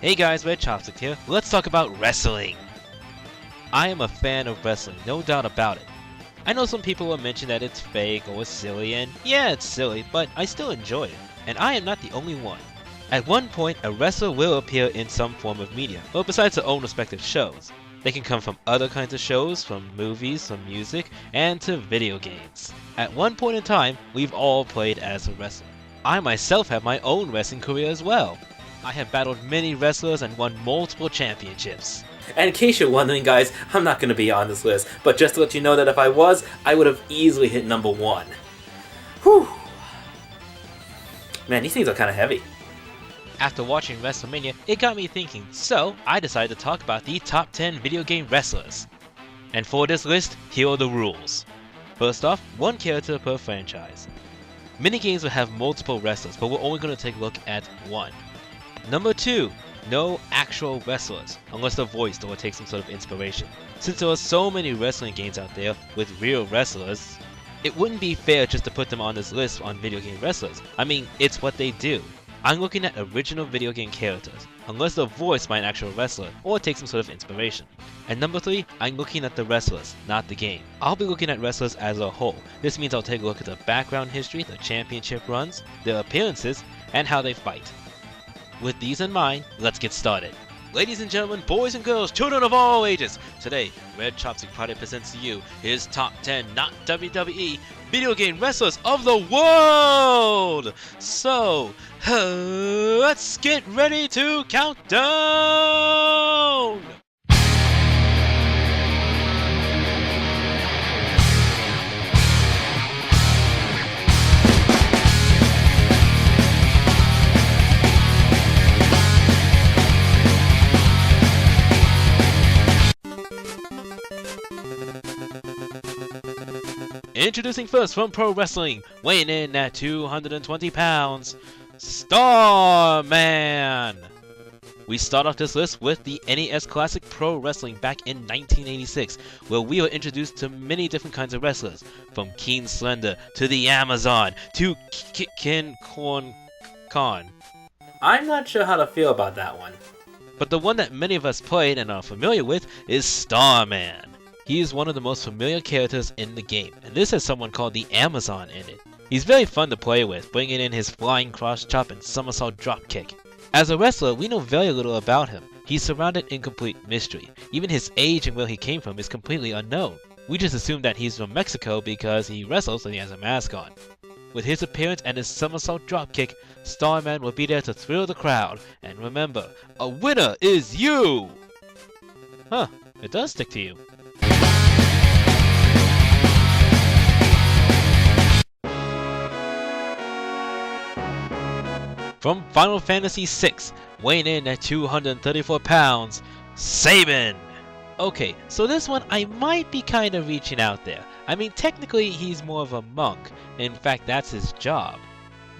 Hey guys, Red Chopstick here. Let's talk about wrestling. I am a fan of wrestling, no doubt about it. I know some people will mention that it's fake or silly, and yeah, it's silly, but I still enjoy it. And I am not the only one. At one point, a wrestler will appear in some form of media, well, besides their own respective shows. They can come from other kinds of shows, from movies, from music, and to video games. At one point in time, we've all played as a wrestler. I myself have my own wrestling career as well. I have battled many wrestlers and won multiple championships. And in case you're wondering, guys, I'm not going to be on this list, but just to let you know that if I was, I would have easily hit number 1. Whew. Man, these things are kind of heavy. After watching Wrestlemania, it got me thinking, so I decided to talk about the top 10 video game wrestlers. And for this list, here are the rules. First off, one character per franchise. Many games will have multiple wrestlers, but we're only going to take a look at one. Number 2, no actual wrestlers, unless they're voiced or take some sort of inspiration. Since there are so many wrestling games out there with real wrestlers, it wouldn't be fair just to put them on this list on video game wrestlers. I mean, it's what they do. I'm looking at original video game characters, unless they're voiced by an actual wrestler or take some sort of inspiration. And number 3, I'm looking at the wrestlers, not the game. I'll be looking at wrestlers as a whole. This means I'll take a look at their background history, their championship runs, their appearances, and how they fight. With these in mind, let's get started. Ladies and gentlemen, boys and girls, children of all ages, today, Red Chopstick proudly presents to you his top 10 not WWE video game wrestlers of the world! So, let's get ready to count down! Introducing first from Pro Wrestling, weighing in at 220 pounds, Starman! We start off this list with the NES Classic Pro Wrestling back in 1986, where we were introduced to many different kinds of wrestlers, from Keen Slender to the Amazon to Ken Corn Khan. I'm not sure how to feel about that one. But the one that many of us played and are familiar with is Starman. He is one of the most familiar characters in the game, and this has someone called the Amazon in it. He's very fun to play with, bringing in his flying cross chop and somersault dropkick. As a wrestler, we know very little about him. He's surrounded in complete mystery. Even his age and where he came from is completely unknown. We just assume that he's from Mexico because he wrestles and he has a mask on. With his appearance and his somersault dropkick, Starman will be there to thrill the crowd. And remember, a winner is you! Huh, it does stick to you. From Final Fantasy VI, weighing in at 234 pounds, Sabin! Okay, so this one I might be kind of reaching out there. I mean, technically he's more of a monk. In fact, that's his job.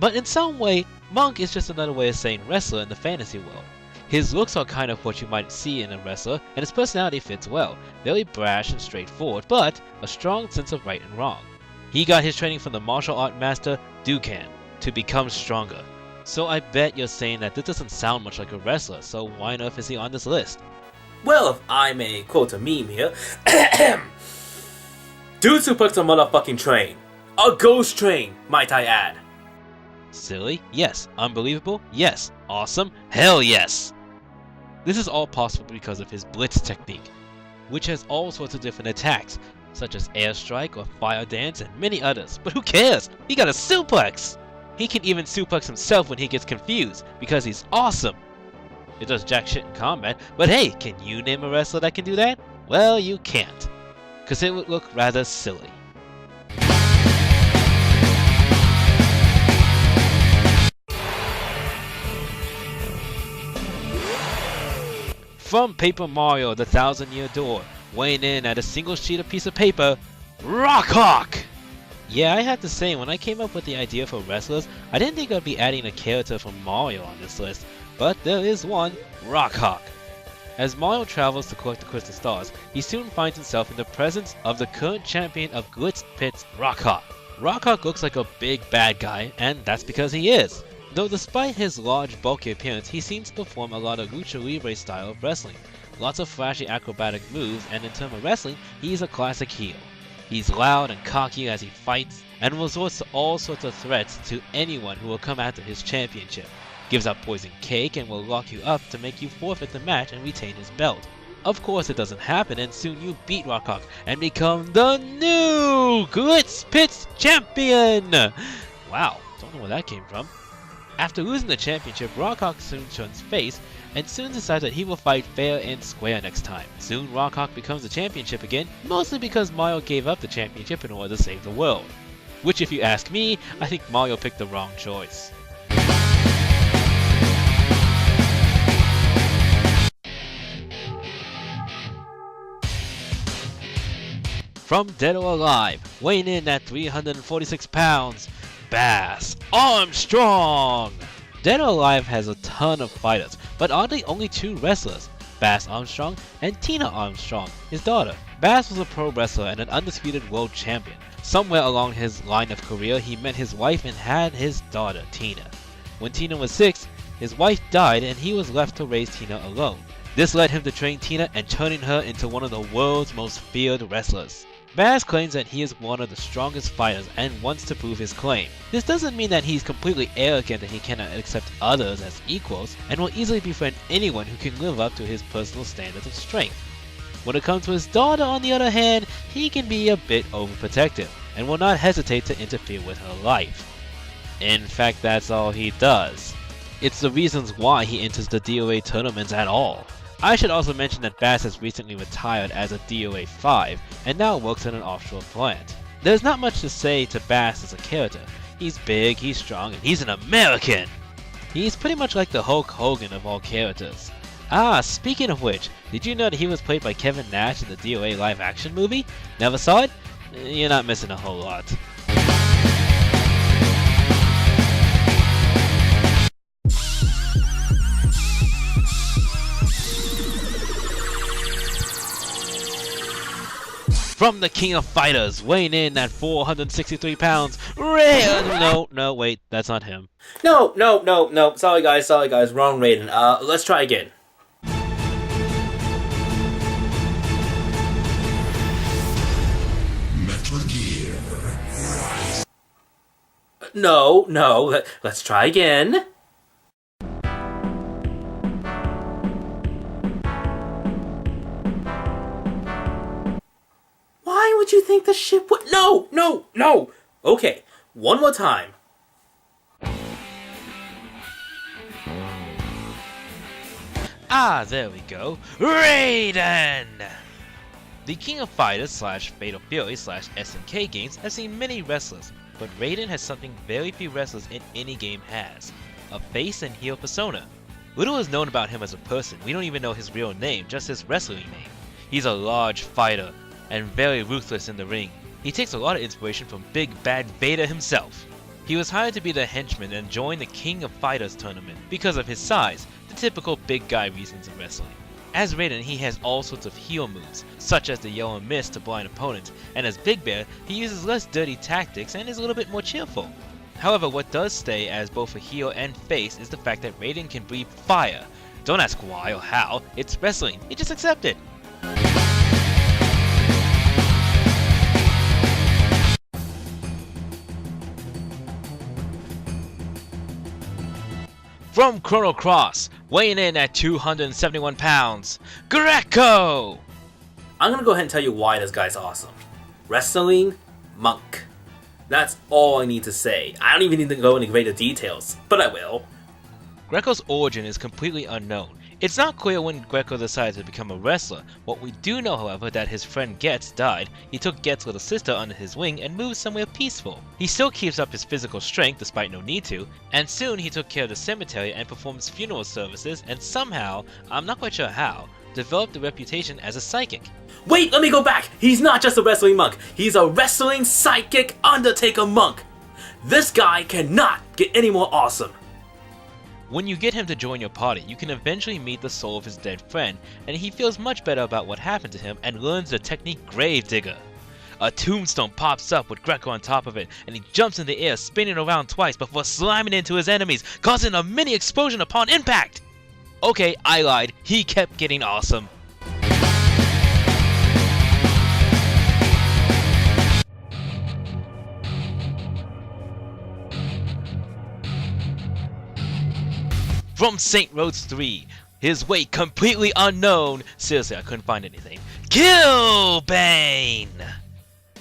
But in some way, monk is just another way of saying wrestler in the fantasy world. His looks are kind of what you might see in a wrestler, and his personality fits well. Very brash and straightforward, but a strong sense of right and wrong. He got his training from the martial art master, Dukan, to become stronger. So I bet you're saying that this doesn't sound much like a wrestler, so why on earth is he on this list? Well, if I may quote a meme here, dude suplex a motherfucking train. A ghost train, might I add. Silly? Yes. Unbelievable? Yes. Awesome? Hell yes! This is all possible because of his blitz technique, which has all sorts of different attacks, such as airstrike or fire dance and many others. But who cares? He got a suplex! He can even suplex himself when he gets confused, because he's awesome! It does jack shit in combat, but hey, can you name a wrestler that can do that? Well, you can't, because it would look rather silly. From Paper Mario The 1000-Year Door, weighing in at a single sheet of piece of paper, Rawk! Yeah, I have to say, when I came up with the idea for wrestlers, I didn't think I'd be adding a character from Mario on this list, but there is one, Rawk. As Mario travels to collect the crystal stars, he soon finds himself in the presence of the current champion of Glitz Pits, Rawk. Rawk looks like a big bad guy, and that's because he is. Though despite his large, bulky appearance, he seems to perform a lot of lucha libre style of wrestling. Lots of flashy acrobatic moves, and in terms of wrestling, he's a classic heel. He's loud and cocky as he fights, and resorts to all sorts of threats to anyone who will come after his championship. Gives out poison cake and will lock you up to make you forfeit the match and retain his belt. Of course it doesn't happen, and soon you beat Rawk and become the new Glitz Pits champion! Wow, don't know where that came from. After losing the championship, Rawk soon turns face, and soon decides that he will fight fair and square next time. Soon Rawk becomes the championship again, mostly because Mario gave up the championship in order to save the world. Which, if you ask me, I think Mario picked the wrong choice. From Dead or Alive, weighing in at 346 pounds, Bass Armstrong! Dead or Alive has a ton of fighters, but oddly only 2 wrestlers, Bass Armstrong and Tina Armstrong, his daughter. Bass was a pro wrestler and an undisputed world champion. Somewhere along his line of career, he met his wife and had his daughter, Tina. When Tina was 6, his wife died and he was left to raise Tina alone. This led him to train Tina and turning her into one of the world's most feared wrestlers. Bass claims that he is one of the strongest fighters and wants to prove his claim. This doesn't mean that he's completely arrogant and he cannot accept others as equals, and will easily befriend anyone who can live up to his personal standards of strength. When it comes to his daughter, on the other hand, he can be a bit overprotective, and will not hesitate to interfere with her life. In fact, that's all he does. It's the reasons why he enters the DOA tournaments at all. I should also mention that Bass has recently retired as a DOA 5 and now works in an offshore plant. There's not much to say to Bass as a character. He's big, he's strong, and he's an American! He's pretty much like the Hulk Hogan of all characters. Ah, speaking of which, did you know that he was played by Kevin Nash in the DOA live action movie? Never saw it? You're not missing a whole lot. From the King of Fighters, weighing in at 463 pounds, no, wait, that's not him. No. Sorry guys, wrong Raiden. Let's try again. Metal Gear. No, let's try again. Why would you think the ship would... No! Okay, one more time. Ah, there we go. Raiden! The King of Fighters / Fatal Fury / SNK games have seen many wrestlers, but Raiden has something very few wrestlers in any game has. A face and heel persona. Little is known about him as a person. We don't even know his real name, just his wrestling name. He's a large fighter and very ruthless in the ring. He takes a lot of inspiration from Big Bad Vader himself. He was hired to be the henchman and joined the King of Fighters tournament because of his size, the typical big guy reasons of wrestling. As Raiden, he has all sorts of heel moves, such as the yellow mist to blind opponents, and as Big Bear, he uses less dirty tactics and is a little bit more cheerful. However, what does stay as both a heel and face is the fact that Raiden can breathe fire. Don't ask why or how, it's wrestling, you just accept it. From Chrono Cross, weighing in at 271 pounds, Greco! I'm gonna go ahead and tell you why this guy's awesome. Wrestling monk. That's all I need to say. I don't even need to go into greater details, but I will. Greco's origin is completely unknown. It's not clear when Greco decided to become a wrestler. What we do know, however, that his friend Getz died. He took Getz's little sister under his wing and moved somewhere peaceful. He still keeps up his physical strength despite no need to, and soon he took care of the cemetery and performs funeral services, and somehow, I'm not quite sure how, developed a reputation as a psychic. Wait, let me go back! He's not just a wrestling monk, he's a wrestling psychic Undertaker monk! This guy cannot get any more awesome! When you get him to join your party, you can eventually meet the soul of his dead friend, and he feels much better about what happened to him and learns the technique Gravedigger. A tombstone pops up with Greco on top of it, and he jumps in the air, spinning around twice before slamming into his enemies, causing a mini explosion upon impact! Okay, I lied. He kept getting awesome. From Saint Roads 3, his weight completely unknown. Seriously, I couldn't find anything. Kilbane!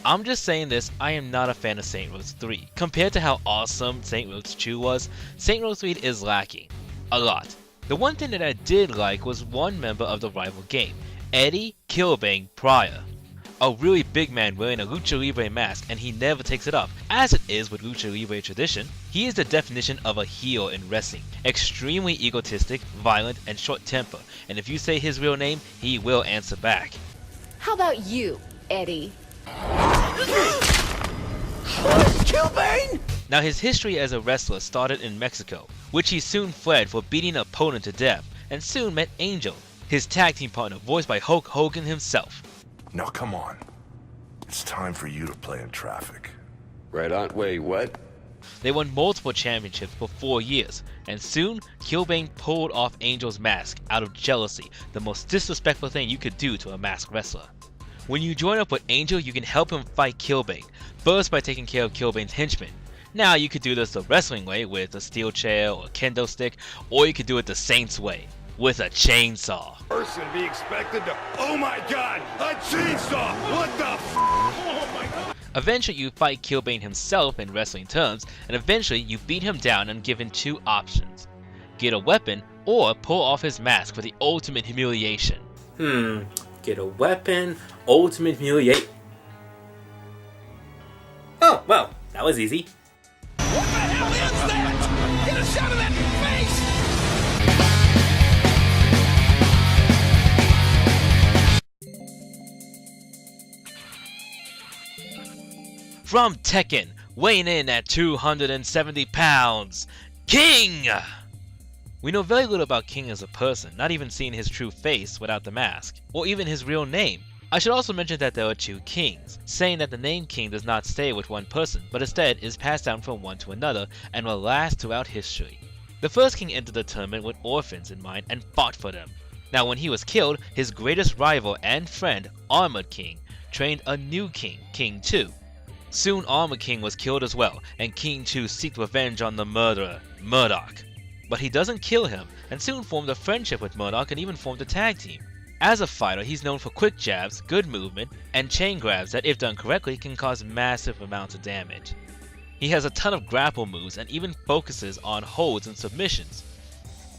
I'm just saying this, I am not a fan of Saint Roads 3. Compared to how awesome Saint Roads 2 was, Saint Roads 3 is lacking. A lot. The one thing that I did like was one member of the rival game, Eddie Kilbane Pryor. A really big man wearing a Lucha Libre mask, and he never takes it off. As it is with Lucha Libre tradition, he is the definition of a heel in wrestling. Extremely egotistic, violent, and short-tempered, and if you say his real name, he will answer back. How about you, Eddie? Kilbane! Now his history as a wrestler started in Mexico, which he soon fled for beating an opponent to death, and soon met Angel, his tag team partner voiced by Hulk Hogan himself. Now come on. It's time for you to play in traffic. Right on. Wait, what? They won multiple championships for 4 years, and soon Kilbane pulled off Angel's mask out of jealousy, the most disrespectful thing you could do to a masked wrestler. When you join up with Angel, you can help him fight Kilbane, first by taking care of Kilbane's henchmen. Now you could do this the wrestling way with a steel chair or a kendo stick, or you could do it the Saints way, with a chainsaw. Person be expected to, oh my god, a chainsaw! What the f? Oh my god! Eventually you fight Kilbane himself in wrestling terms, and eventually you beat him down and given 2 options. Get a weapon, or pull off his mask for the ultimate humiliation. Get a weapon, ultimate humiliate. Oh, well, that was easy. What the hell is that? Get a shot of that face! From Tekken, weighing in at 270 pounds, King! We know very little about King as a person, not even seeing his true face without the mask, or even his real name. I should also mention that there are 2 kings, saying that the name King does not stay with one person, but instead is passed down from one to another and will last throughout history. The first king entered the tournament with orphans in mind and fought for them. Now when he was killed, his greatest rival and friend, Armored King, trained a new king, King 2. Soon Armored King was killed as well, and King 2 seeked revenge on the murderer, Murdoch. But he doesn't kill him, and soon formed a friendship with Murdoch and even formed a tag team. As a fighter, he's known for quick jabs, good movement, and chain grabs that if done correctly can cause massive amounts of damage. He has a ton of grapple moves and even focuses on holds and submissions.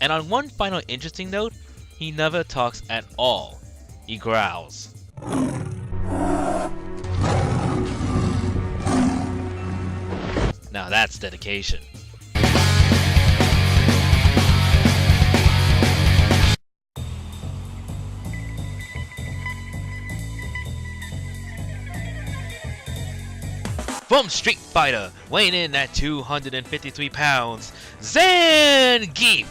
And on one final interesting note, he never talks at all. He growls. Now that's dedication. From Street Fighter, weighing in at 253 pounds, Zangief!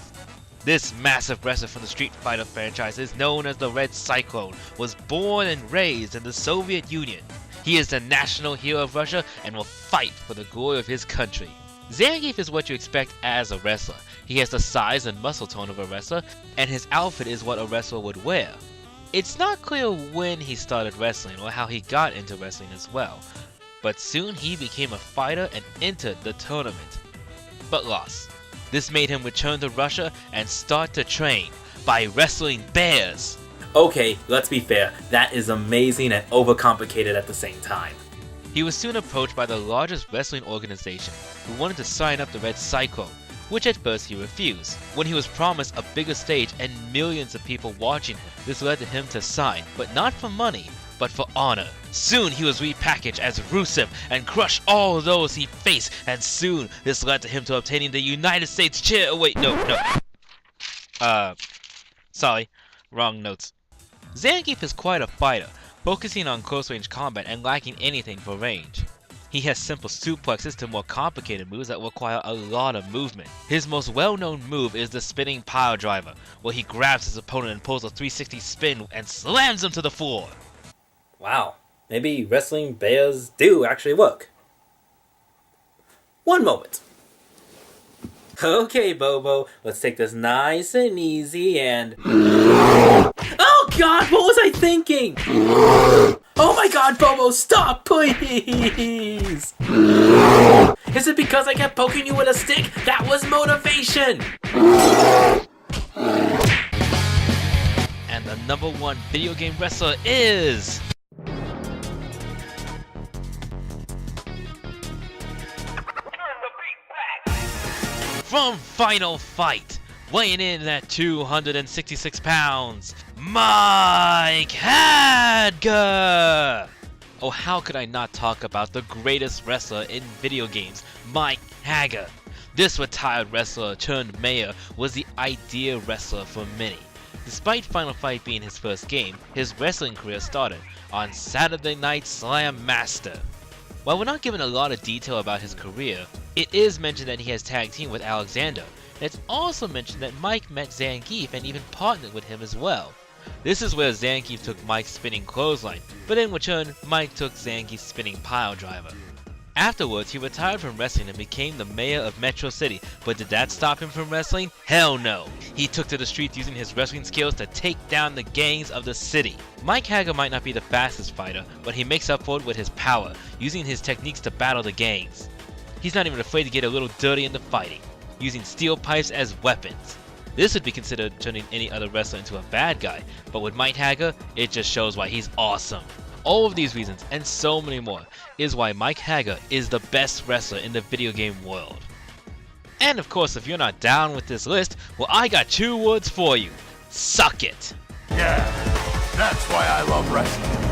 This massive wrestler from the Street Fighter franchise is known as the Red Cyclone, was born and raised in the Soviet Union. He is the national hero of Russia and will fight for the glory of his country. Zangief is what you expect as a wrestler. He has the size and muscle tone of a wrestler, and his outfit is what a wrestler would wear. It's not clear when he started wrestling or how he got into wrestling as well, but soon he became a fighter and entered the tournament, but lost. This made him return to Russia and start to train by wrestling bears. Okay, let's be fair, that is amazing and overcomplicated at the same time. He was soon approached by the largest wrestling organization who wanted to sign up the Red Cyclone, which at first he refused. When he was promised a bigger stage and millions of people watching him, this led to him to sign, but not for money, but for honor. Soon he was repackaged as Rusev and crushed all those he faced, and soon this led to him to obtaining the United States chair. Wait, no. Sorry, wrong notes. Zangief is quite a fighter, focusing on close-range combat and lacking anything for range. He has simple suplexes to more complicated moves that require a lot of movement. His most well-known move is the spinning pile driver, where he grabs his opponent and pulls a 360 spin and slams him to the floor. Wow, Maybe wrestling bears do actually work. One moment. Okay, Bobo, let's take this nice and easy and... Oh god, what was I thinking? Oh my god, Bobo, stop, please! Is it because I kept poking you with a stick? That was motivation! And the #1 video game wrestler is... From Final Fight, weighing in at 266 pounds, Mike Haggar! Oh, how could I not talk about the greatest wrestler in video games, Mike Haggar? This retired wrestler turned mayor was the ideal wrestler for many. Despite Final Fight being his first game, his wrestling career started on Saturday Night Slam Master. While we're not given a lot of detail about his career, it is mentioned that he has tag teamed with Alexander. It's also mentioned that Mike met Zangief and even partnered with him as well. This is where Zangief took Mike's spinning clothesline, but in return, Mike took Zangief's spinning pile driver. Afterwards, he retired from wrestling and became the mayor of Metro City, but did that stop him from wrestling? Hell no! He took to the streets using his wrestling skills to take down the gangs of the city. Mike Haggar might not be the fastest fighter, but he makes up for it with his power, using his techniques to battle the gangs. He's not even afraid to get a little dirty in the fighting, using steel pipes as weapons. This would be considered turning any other wrestler into a bad guy, but with Mike Haggar, it just shows why he's awesome. All of these reasons, and so many more, is why Mike Haggar is the best wrestler in the video game world. And of course, if you're not down with this list, well, I got 2 words for you. Suck it! Yeah, that's why I love wrestling.